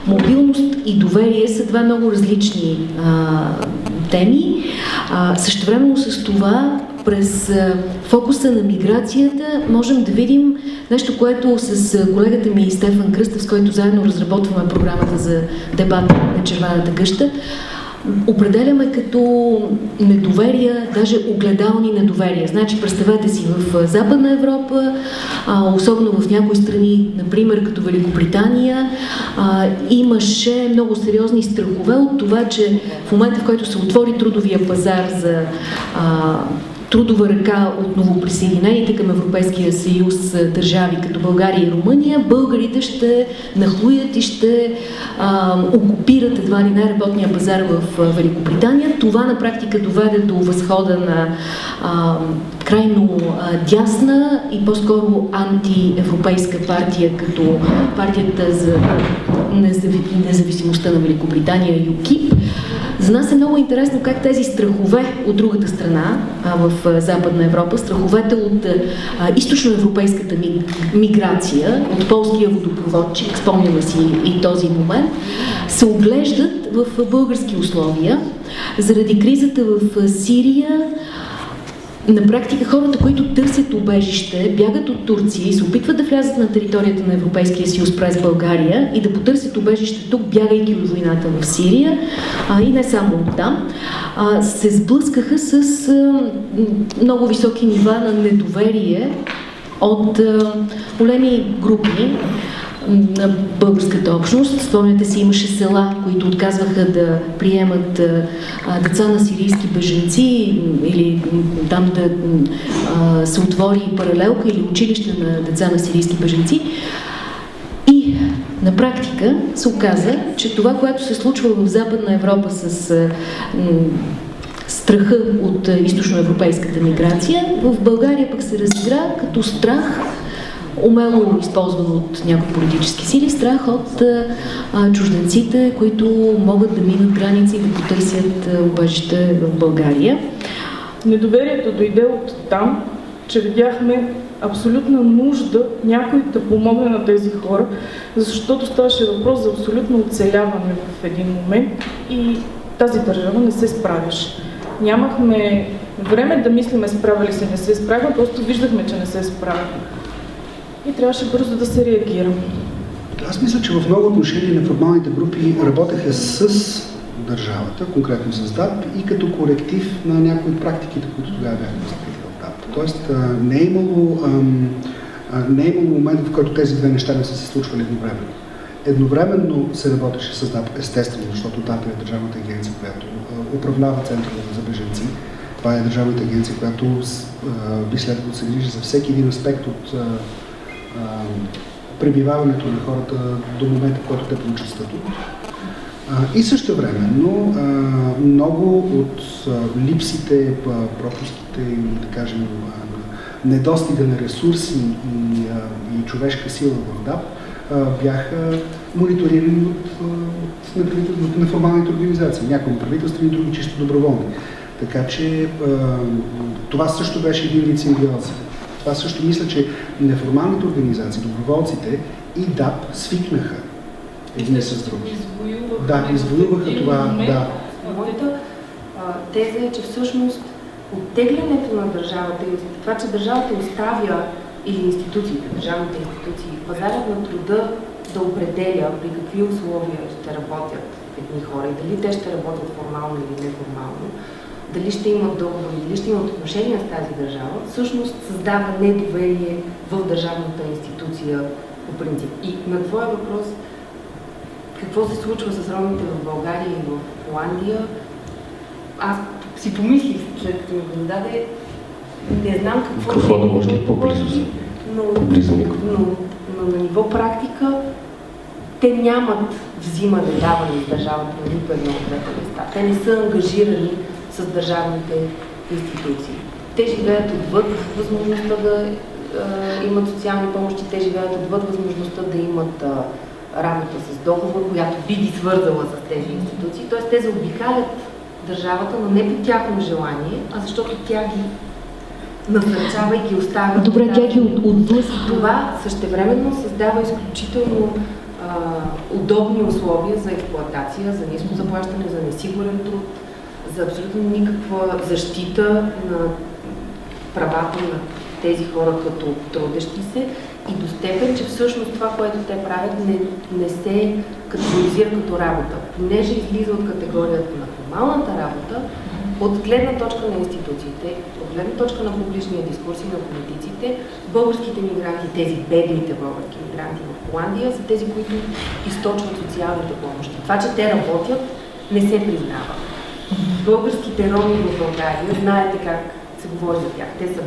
Мобилност и доверие са два много различни теми. Същевременно с това, през фокуса на миграцията можем да видим нещо, което с колегата ми Стефан Кръстев, с който заедно разработваме програмата за дебат на Червената къща, определяме като недоверия, даже огледални недоверия. Значи, представете си, в Западна Европа, особено в някои страни, например като Великобритания, имаше много сериозни страхове от това, че в момента, в който се отвори трудовия пазар за трудова ръка от новоприсъединените към Европейския съюз държави като България и Румъния, българите ще нахлуят и ще окупират едва ли не работния пазар в Великобритания. Това на практика доведе до възхода на крайно дясна и по-скоро антиевропейска партия, като партията за независимостта на Великобритания ЮКИП. За нас е много интересно как тези страхове от другата страна, в Западна Европа, страховете от източноевропейската миграция, от полския водопроводчик, спомняме си и този момент, се оглеждат в български условия. Заради кризата в Сирия, на практика хората, които търсят убежище, бягат от Турция и се опитват да влязат на територията на Европейския съюз през България и да потърсят убежище тук, бягайки от войната в Сирия, и не само там, се сблъскаха с много високи нива на недоверие от големи групи на българската общност. Спомняте си, имаше села, които отказваха да приемат деца на сирийски бежанци или там да се отвори паралелка или училище на деца на сирийски бежанци. И на практика се оказа, че това, което се случва в Западна Европа с страха от източноевропейската миграция, в България пък се разигра като страх, умело използвано от някои политически сили, страх от чужденците, които могат да минат граници и да потърсят убежище в България. Недоверието дойде от там, че видяхме абсолютна нужда някой да помогне на тези хора, защото ставаше въпрос за абсолютно оцеляване в един момент и тази държава не се справяше. Нямахме време да мислиме справя ли се, не се справя, просто виждахме, че не се справя. И трябваше бързо да се реагира. Аз мисля, че в много отношения неформалните групи работеха с държавата, конкретно с ДАП, и като коректив на някои от практиките, които тогава бяха възприяти в ДАП. Тоест не е имало момент, в който тези две неща не са се случвали едновременно. Едновременно се работеше с ДАП, естествено, защото ДАП е държавната агенция, която управлява центровете за бежанци. Това е държавната агенция, която би следвало да се грижи за всеки един аспект от пребиваването на хората до момента, в който те получат статут. И същевременно много от липсите, пропуските и, да кажем, недостига на ресурси и човешка сила в ДАП бяха мониторирани от неформалните организации. Някои правителствени, други чисто доброволни. Така че това също беше един вид симбиоза. Това също мисля, че неформалните организации, доброволците и ДАП свикнаха едни с други. Да, извоюваха това. Да. Моята теза е, че всъщност оттеглянето на държавата и това, че държавата оставя или институциите, държавните институции, пазарът на труда да определя при какви условия ще работят едни хора и дали те ще работят формално или неформално, дали ще имат договори, дали ще имат отношения с тази държава, всъщност създава недоверие в държавната институция по принцип. И на твоя въпрос, какво се случва с ромите в България и в Холандия, аз си помислих, след като ми го зададе, не знам какво да може да по-близо за но на ниво практика те нямат взимане, даване с държавата на нито едно от двете места. Те не са ангажирани с държавните институции. Те живеят отвъд възможността да имат социални помощи, те живеят отвъд възможността да имат работа с договор, която би ги свързала с тези институции. Тоест те заобикалят държавата, но не по тяхно желание, а защото тя ги насърчава и ги оставя. Добре, тя ги отблъска. Това същевременно създава изключително удобни условия за експлоатация, за ниско заплащане, за несигурен труд, за абсолютно никаква защита на правата на тези хора като трудещи се и до степен, че всъщност това, което те правят, не се категоризира като работа. Понеже излиза от категорията на формалната работа, от гледна точка на институциите, от гледна точка на публичния дискурс и на политиците, българските мигранти, тези бедните български мигранти в Холандия, са тези, които източват социалните помощи. Това, че те работят, не се признава. Българските роми в България, знаете как се говори за тях. Те са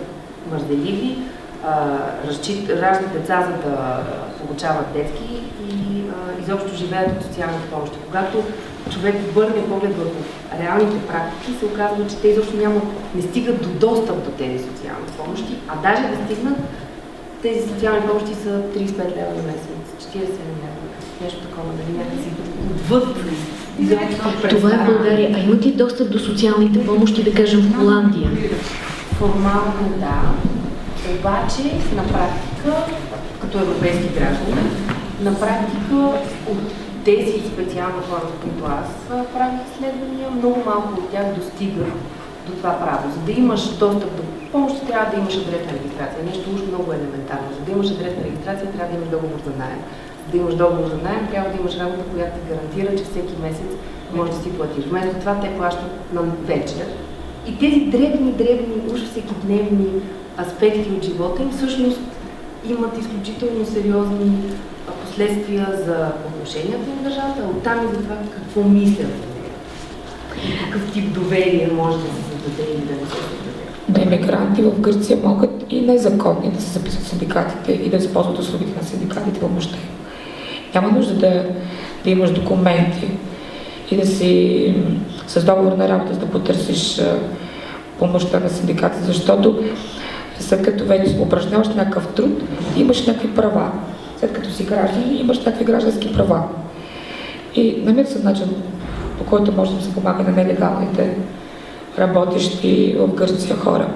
мързеливи, раждат деца, за да получават детски и изобщо живеят от социалните помощи. Когато човек обърне поглед върху реалните практики, се оказва, че те изобщо не стигат до достъп до тези социални помощи, а даже да стигнат, тези социални помощи са 35 лева на месец, 47 лева, нещо такова, нали, някакси отвъд. Това е в България. А имат ли достъп до социалните помощи, да кажем, в Холандия? Формално да, обаче на практика, като европейски граждани, на практика от тези специално хора, за които аз правих изследвания, много малко от тях достигат до това право. За да имаш достъп до помощ, трябва да имаш адресна регистрация. Нещо уж много елементарно. За да имаш адресна регистрация, трябва да имаш договор за наем. За да имаш договор за наем, трябва да имаш работа, която ти гарантира, че всеки месец можеш да си платиш. Вместо това те плащат на вечер. И тези дребни, уж всекидневни аспекти от живота им всъщност имат изключително сериозни последствия за отношенията им в държавата, а оттам и за това какво мислят за нея. И какъв тип доверие може да се създаде или да не се създаде. Емигранти в Гърция могат и незаконни да се записват в синдикатите и да използват услугите на синдикатите помощта. Няма нужда да имаш документи и да си с договор на работа, за да потърсиш помощта на синдиката, защото след като вече упражняваш някакъв труд, имаш някакви права. След като си гражданин, имаш някакви граждански права. И намира се начин, по който може да се помага на нелегалните работещи в Гърция хора.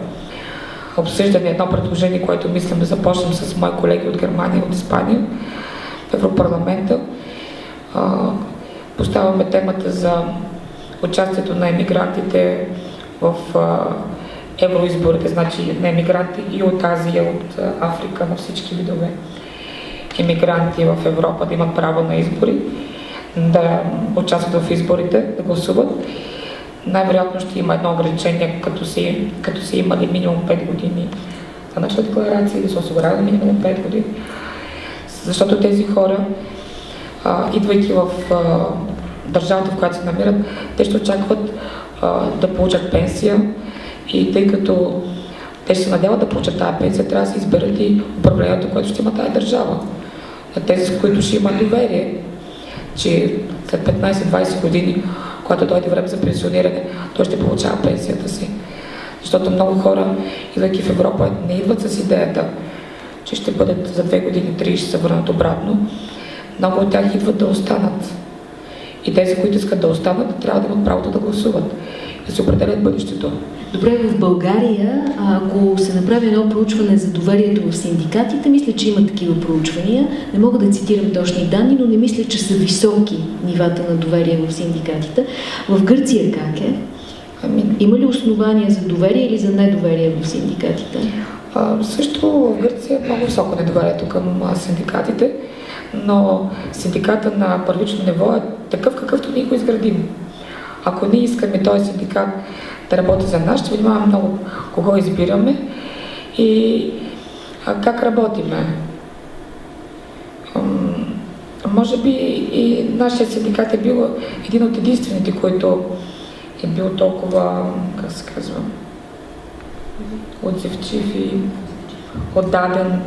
Обсъждаме едно предложение, което мислим да започнем с мои колеги от Германия и от Испания в Европарламента. Поставяме темата за участието на емигрантите в евроизборите, значи на емигранти и от Азия, от Африка, на всички видове емигранти в Европа да имат право на избори, да участват в изборите, да гласуват. Най-вероятно ще има едно ограничение, като си имали минимум 5 години за начална декларация, да се осигурява минимум 5 години. Защото тези хора, идвайки в държавата, в която се намират, те ще очакват да получат пенсия и тъй като те ще се надяват да получат тази пенсия, трябва да се изберат и управлението, което ще има тази държава. На тези, с които ще има доверие, че след 15-20 години, когато дойде време за пенсиониране, той ще получава пенсията си. Защото много хора, идвайки в Европа, не идват с идеята, че ще бъдат за 2 години, 3 ще се върнат обратно. Много от тях идват да останат. И тези, които искат да останат, трябва да имат правото да гласуват, да се определят бъдещето. Добре, в България, ако се направи едно проучване за доверието в синдикатите, мисля, че има такива проучвания. Не мога да цитирам точни данни, но не мисля, че са високи нивата на доверие в синдикатите. В Гърция как е? Има ли основания за доверие или за недоверие в синдикатите? Също в Гърция е много високо недоверието към синдикатите, но синдиката на първично ниво е такъв, какъвто ние го изградим. Ако ние искаме този синдикат да работи за нас, ще внимаваме много кого избираме и как работиме. Може би и нашия синдикат е бил един от единствените, който е бил толкова, как се казва, отзивчив и отдаден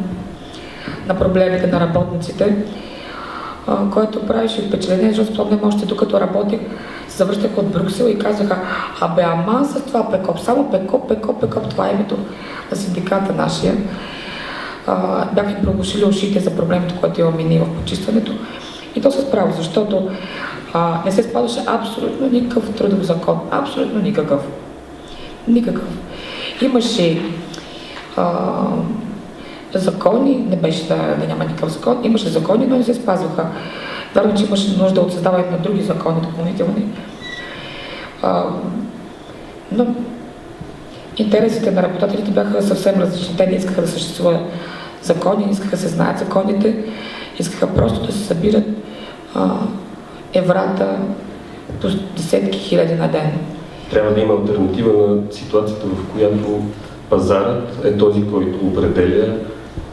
на проблемите на работниците, който правеше впечатление, защото спомням още докато работех, се завръщах от Брюксел и казаха: абе, ама с това ПЕКОП, само ПЕКОП, това е името на синдиката нашия. Бяха ни проглушили ушите за проблемите, които имаме ние в почистването. И то се справи, защото не се спазваше абсолютно никакъв трудов закон. Абсолютно никакъв. Имаше закони, не беше да няма никакъв закон, имаше закони, но не се спазваха. Вярно, че имаше нужда от създаването на други закони допълнителни. Но интересите на работодателите бяха съвсем различни. Те не искаха да съществуват закони, не искаха да се знаят законите, искаха просто да се събират еврата по десетки хиляди на ден. Трябва да има алтернатива на ситуацията, в която пазарът е този, който определя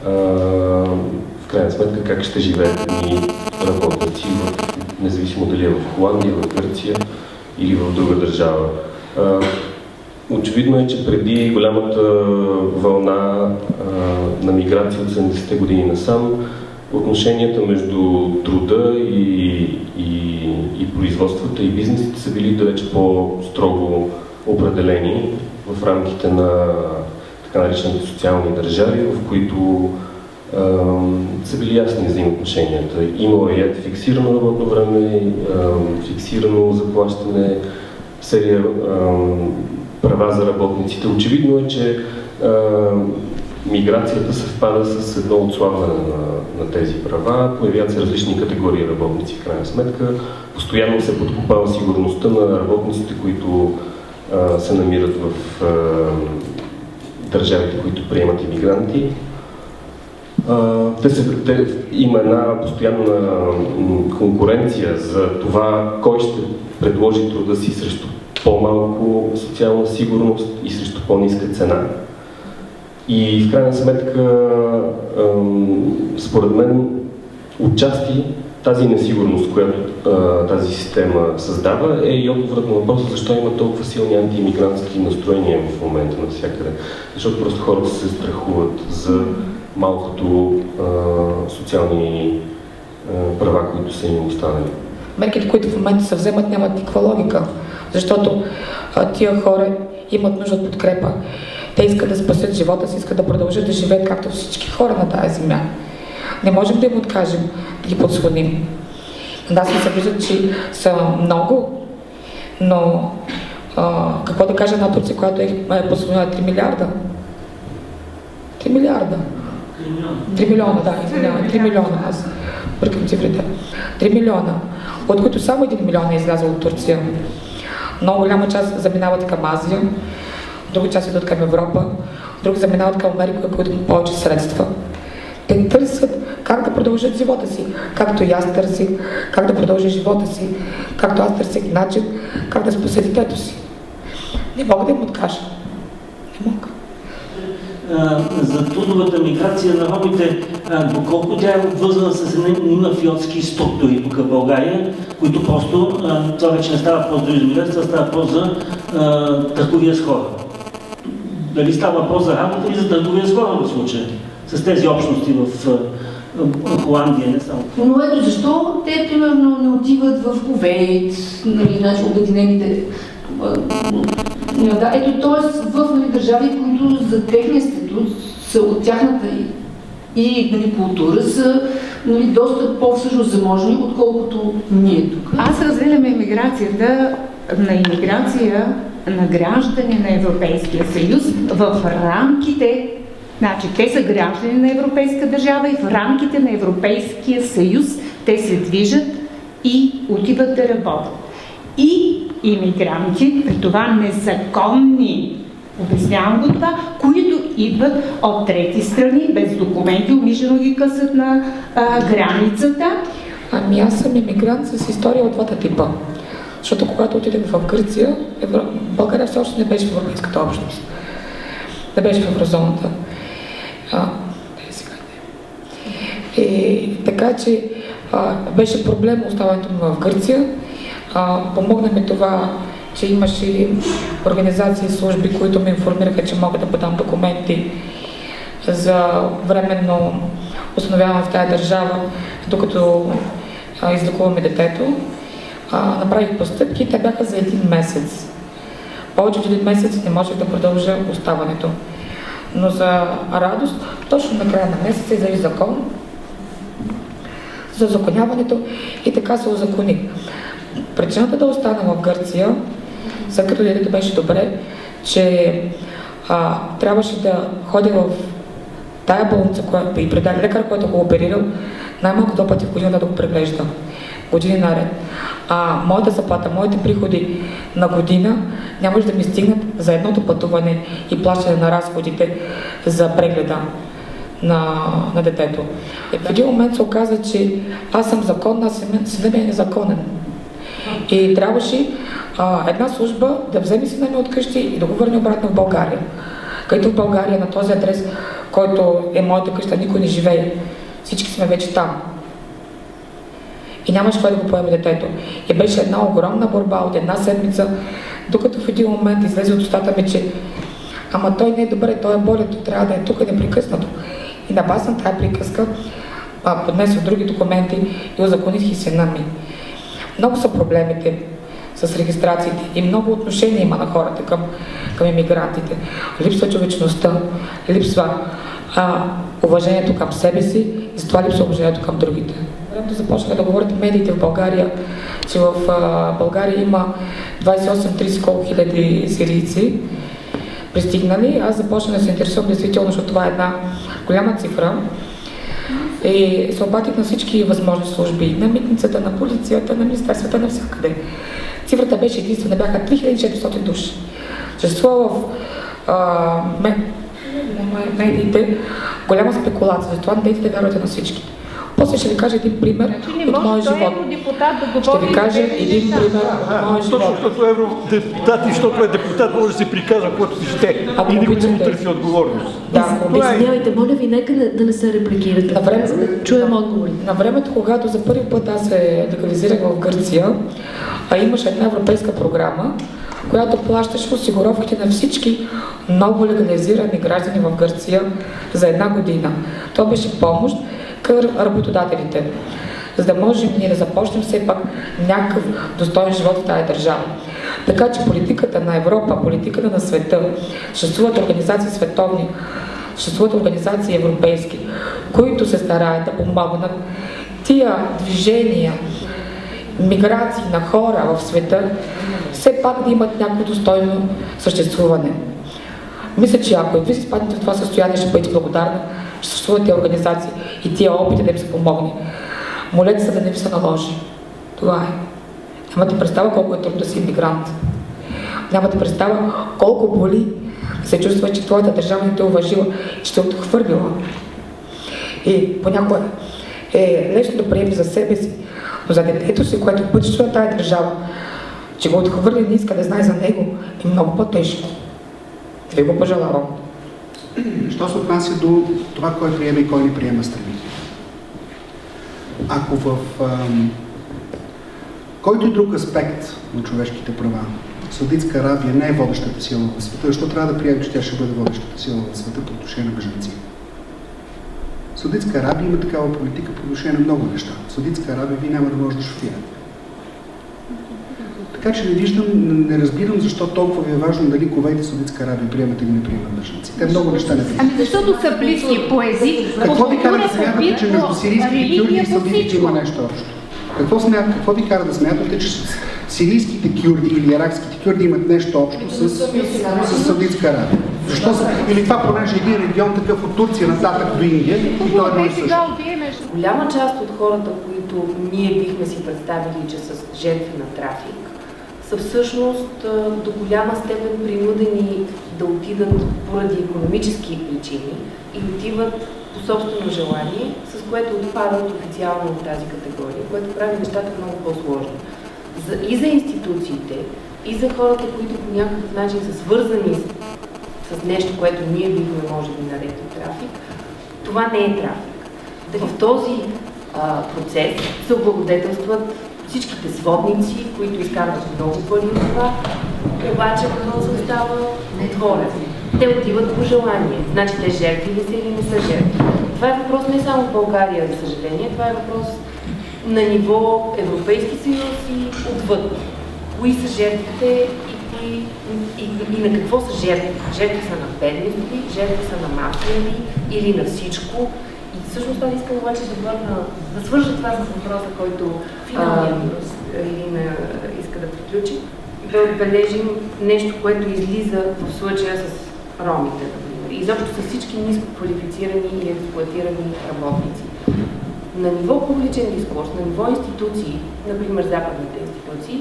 в крайна сметка как ще живеят едни работници, независимо дали е в Холандия, в Гърция или в друга държава. Очевидно е, че преди голямата вълна на миграция от 70-те години насам, отношенията между труда и производствата и бизнесите са били далеч по-строго определени в рамките на така наречените социални държави, в които са били ясни взаимоотношенията. Имало е фиксирано работно време, фиксирано заплащане, серия права за работниците. Очевидно е, че миграцията съвпада с едно отслабване на тези права, появяват се различни категории работници в крайна сметка. Постоянно се подкопава сигурността на работниците, които се намират в държавите, които приемат имигранти. Има една постоянна конкуренция за това кой ще предложи труда си срещу по-малко социална сигурност и срещу по-ниска цена. И в крайна сметка, според мен, отчасти тази несигурност, която тази система създава, е и отговорът на въпроса защо има толкова силни антиимигрантски настроения в момента навсякъде. Защото просто хората се страхуват за малкото социални права, които са им останали. Мерките, които в момента се вземат, нямат никаква логика, защото тия хора имат нужда от подкрепа. Те искат да спасят живота си, искат да продължат да живеят както всички хора на тази земя. Не можем да им откажем, да ги подслоним. Нас ми се виждат, че са много, но какво да кажа на Турция, която е подслонила 3 милиарда? 3 милиарда. 3 милиона, да, извинявам, 3 милиона, аз бъркам цифрите. 3 милиона, от които само 1 милион е излязъл от Турция. Много голяма част заминават към Азия, друга част идват към Европа, други заминават към Америка, които имат повече средства. Те търсят как да продължат живота си, както и аз търсих, как да продължа живота си, както аз търсих начин, как да спася детето си. Не мога да им откажа. Не мога. За трудовата миграция на ромите, доколко тя е обвързана с едни мафиотски структури тук в България, които просто, това вече не става въпрос за измиграция, става въпрос за търговия с хора. Дали става въпрос за работа или за търговия с хора в случая, с тези общности в Холандия, не само. Но ето защо те, примерно, не отиват в Кувейт, значи обединените. Да, ето, т.е. в държави, които за техния статут са от тяхната и култура са доста по-всъщност заможни, отколкото ние тук. Аз разделям имиграцията на имиграция на граждани на Европейския съюз в рамките, значи те са граждани на европейска държава и в рамките на Европейския съюз те се движат и отиват да работят. И имигранти, при това незаконни, обяснявам го това, които идват от трети страни, без документи, умишлено ги късат на границата. Ами аз съм имигрант с история от двата типа. Защото когато отидем в Гърция, България все още не беше в Европейската общност. Не беше в еврозоната. И така че беше проблем оставането ми в Гърция. Помогна ми това, че имаше организации и служби, които ме информираха, че мога да подам документи за временно установяване в тази държава, докато излекуваме детето. Направих постъпки и те бяха за 1 месец. Повече от 1 месец не можех да продължа оставането. Но за радост, точно на края на месеца излезе закон за узаконяването и така се узаконих. Причината да остана в Гърция, след като детето беше добре, че трябваше да ходя в тая болница и при лекар, който го оперирал, най-малко 2 пъти в годината да го преглежда. Години наред. Моята заплата, моите приходи на година нямаше да ми стигнат за едното пътуване и плащане на разходите за прегледа на детето. В един момент се оказа, че аз съм законна, а синът ми е незаконен. И трябваше една служба да вземе сина ми от къщи и да го върне обратно в България. Където в България, на този адрес, който е моята къща, никой не живее. Всички сме вече там. И нямаше кой да го поеме детето. И беше една огромна борба от една седмица, докато в един момент излезе от устата ми, че ама той не е добре, той е болен, той трябва да е тук непрекъснато. И на база на тази приказка поднесох други документи и узаконих и сина ми. Много са проблемите с регистрациите и много отношения има на хората към иммигрантите. Липсва човечността, липсва уважението към себе си и затова липсва уважението към другите. Времето започнаха да говорят медиите в България, че в България има 28-30 колко хиляди сирийци пристигнали. Аз започнах да се интересувам действително, защото това е една голяма цифра. И се обадих на всички възможни служби, на митницата, на полицията, на министерствата, навсякъде. Цифрата беше единствена, бяха 3400 души. Съществува в медиите голяма спекулация, затова не дайте да вярвате на всички. После ще ви кажа един пример от моя живот. Ще ви кажа един пример от моя живот. Точно като евродепутат и защото е депутат, може да се приказва, което си ще. И никой не му търси отговорност. Извинявайте, моля ви, нека да не се репликирате. Чуем отговори. На времето, когато за първи път аз се легализирах в Гърция, имаше една европейска програма, която плащаше осигуровките на всички ново легализирани граждани в Гърция за една година. Това беше помощ към работодателите, за да можем ние да започнем все пак някакъв достоен живот в тази държава. Така че политиката на Европа, политиката на света, съществуват организации световни, съществуват организации европейски, които се стараят да помогнат тия движения, миграции на хора в света, все пак да имат някакво достойно съществуване. Мисля, че ако и вие се изпаднете в това състояние, ще бъдете благодарна, че съществуват тези организации и тия опити да им се помогне. Молете се да не ви се наложи. Това е. Нямате представа колко е трудно да си иммигрант. Нямате представа колко боли се чувства, че твоята държава не те уважила, че те отхвърлила. И понякога е лесно да приеме за себе си, но за детето си, което пътува на тази държава, че го отхвърли, не иска да знае за него, е много по-тежко. Да ви го пожелавам. Що се отнася до това, кой приема и кой не приема страни? Ако в който и друг аспект на човешките права Саудитска Арабия не е водещата сила в света, защо трябва да приемем, че тя ще бъде водещата сила в света по отношение на бежанци? Саудитска Арабия има такава политика по отношение на много неща. В Саудитска Арабия вие няма да може да шофирате. Така че не разбирам защо толкова ви е важно дали Кувейт и Саудитска Арабия приемат или не приемат бежанци. Те много неща не приемат. Защото са близки по език, Какво ви кара да смятате, че между сирийските кюрди и саудитите има нещо общо? Какво ви кара да смятате, че сирийските кюрди или иракските кюрди имат нещо общо с Саудитска Арабия? Защо са? Или това понеже един регион такъв от Турция нататък до Индия и той е едно и също. Голяма част от хората, които ние бихме си представили, че са жертви на трафик, са всъщност до голяма степен принудени да отидат поради икономически причини и отиват по собствено желание, с което отпадат официално от тази категория, което прави нещата много по-сложни. И за институциите, и за хората, които по някакъв начин са свързани с нещо, което ние бихме може да наречем трафик, това не е трафик. Дали в този процес се облагодетелстват всичките сводници, които изкарват много пари от това, обаче въпросът става недоволен. Те отиват по желание. Значи те жертви ли са или не са жертви. Това е въпрос не само в България, за съжаление, това е въпрос на ниво Европейски съюз и отвъд. Кои са жертвите и на какво са жертви? Жертви са на бедности, жертви са на мафия или на всичко. И всъщност аз искам обаче да свържа това с въпроса, който Ирина иска да приключи, да отбележим нещо, което излиза в случая с ромите, например. Изобщо с всички ниско квалифицирани и експлоатирани работници. на ниво публичен дискурс, на ниво институции, например западните институции,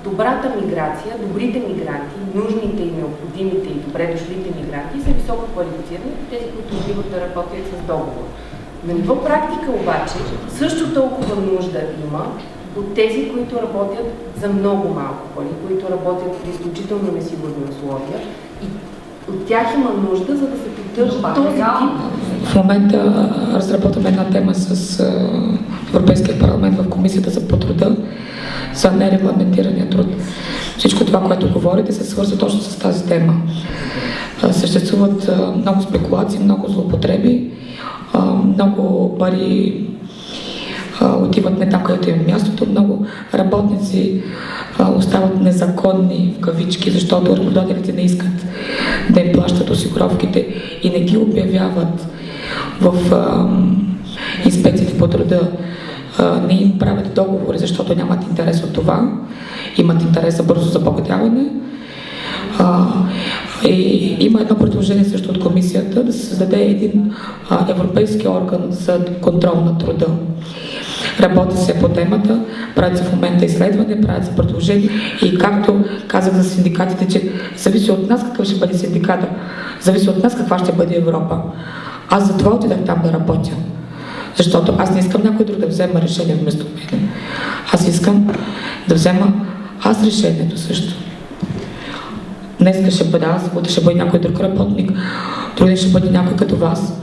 добрата миграция, добрите мигранти, нужните и необходимите и добре дошлите мигранти са високо квалифицирани, тези, които отиват да работят с договор. На ниво практика обаче също толкова нужда има от тези, които работят за много малко пари, които работят при изключително несигурни условия и от тях има нужда, за да се поддържа този тип. В момента разработваме една тема с Европейския парламент в Комисията за по труда за нерегламентирания труд. Всичко това, което говорите, се свързва точно с тази тема. Съществуват много спекулации, много злоупотреби, много пари отиват не там, където им мястото, много работници остават незаконни в кавички, защото работодателите не искат да им плащат осигуровките и не ги обявяват в инспекциите по труда. Не им правят договори, защото нямат интерес от това, имат интерес за бързо забогатяване. И има едно предложение също от комисията да се създаде един европейски орган за контрол на труда. Работи се по темата, правят се в момента изследване, правят се предложения и както казах за синдикатите, че зависи от нас какъв ще бъде синдиката, зависи от нас каква ще бъде Европа. Аз за това отидах там да работя, защото аз не искам някой друг да взема решение вместо мен. Аз искам да взема аз решението също. Днес ще бъда аз, утре ще бъде някой друг работник, друг ден ще бъде някой като вас.